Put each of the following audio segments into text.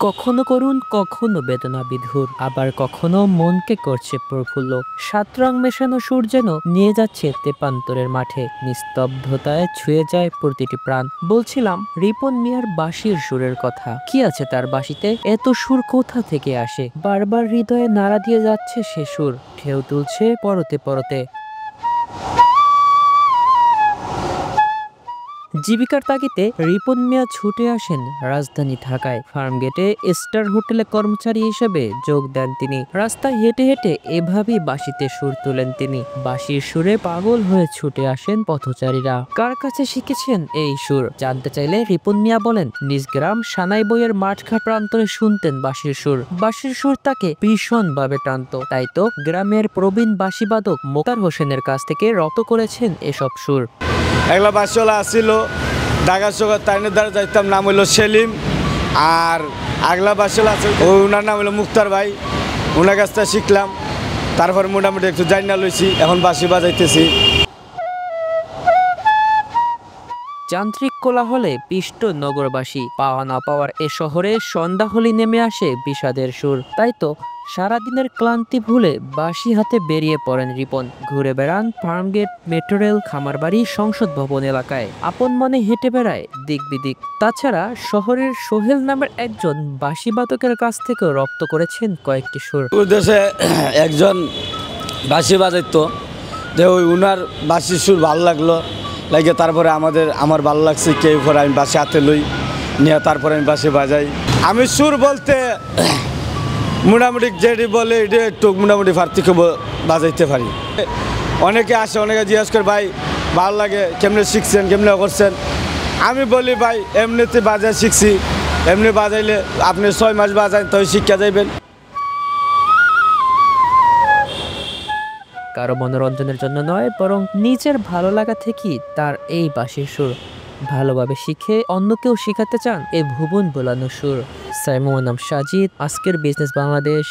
কখনো করুণ, কখনো বেদনা বিধুর, আবার কখনো মনকে করছে প্রফুল্ল। সাত রং মেশানো সুর যেন নিয়ে যাচ্ছে তেপান্তরের মাঠে, নিস্তব্ধতায় ছুঁয়ে যায় প্রতিটি প্রাণ। বলছিলাম রিপন মিয়ার বাঁশির সুরের কথা। কি আছে তার বাঁশিতে? এত সুর কোথা থেকে আসে? বারবার হৃদয়ে নাড়া দিয়ে যাচ্ছে সে সুর, ঢেউ তুলছে পরতে পরতে। জীবিকার তাগিদে রিপন মিয়া ছুটে আসেন রাজধানী ঢাকায়। ফার্মগেটে স্টার হোটেলে কর্মচারী হিসেবে যোগ দেন তিনি। রাস্তায় হেঁটে হেঁটে এভাবেই বাঁশিতে সুর তোলেন তিনি। বাঁশির সুরে পাগল হয়ে ছুটে আসেন পথচারীরা। কার কাছে শিখেছেন এই সুর জানতে চাইলে রিপন মিয়া বলেন, নিজ গ্রাম সানাই বইয়ের মাঠঘাট প্রান্তরে শুনতেন বাঁশির সুর। বাঁশির সুর তাকে ভীষণভাবে টানত। তাই তো গ্রামের প্রবীণ বাঁশিবাদক মোতার হোসেনের কাছ থেকে রপ্ত করেছেন এসব সুর। একলা বাসওয়ালা আসছিল ঢাকা শহর, তাইনের দ্বারা যাইতাম, নাম হইলো সেলিম। আর আগলা বাসওয়ালা আছে ওনার নাম হইলো মুক্তার ভাই, ওনার কাছ থেকে শিখলাম। তারপর মোটামুটি একটু জাইনা লইছি, এখন বাঁশি বাজাইতেছি। যান্ত্রিক কোলাহলে পিষ্ট নগরবাসী, পাওয়া না পাওয়ার এ শহরে সন্ধ্যা হলে নেমে আসে বিষাদের সুর। তাই তো সারাদিনের ক্লান্তি ভুলে বাঁশি হাতে বেরিয়ে পড়েন রিপন। ঘুরে বেড়ান ফার্মগেট, মেট্রো রেল, খামারবাড়ি, সংসদ ভবন এলাকায়। আপন মনে হেঁটে বেড়ায় দিক বিদিক। তাছাড়া শহরের সোহেল নামের একজন বাঁশিবাদকের কাছ থেকে রপ্ত করেছেন কয়েকটি সুর। দেশে একজন বাঁশি বাজাইতো, যে ওই উনার বাঁশির সুর ভালো লাগলো, লাগে তারপরে আমার ভালো লাগছে, কেউ পরে আমি বাঁশি হাতে লই নিয়ে তারপরে আমি বাঁশি বাজাই। আমি সুর বলতে মোটামুটি যেটি বলে এটা একটু মোটামুটি ফার্তিকে বাজাইতে পারি। অনেকে আসে, অনেকে জিজ্ঞাসা করে ভাই ভালো লাগে, কেমনে শিখছেন, কেমনে করছেন। আমি বলি ভাই এমনিতে বাজায় শিখছি, এমনি বাজাইলে আপনি 6 মাস বাজান তো শিক্ষা যাইবেন। কারো মনোরঞ্জনের জন্য নয়, বরং নিজের ভালো লাগা থেকেই তার এই বাঁশির সুর। ভালোভাবে শিখে অন্যকেও শিখাতে চান এই ভুবন বোলানো সুর। সাইমুন নাম সাজিদ, আজকের বিজনেস বাংলাদেশ,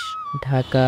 ঢাকা।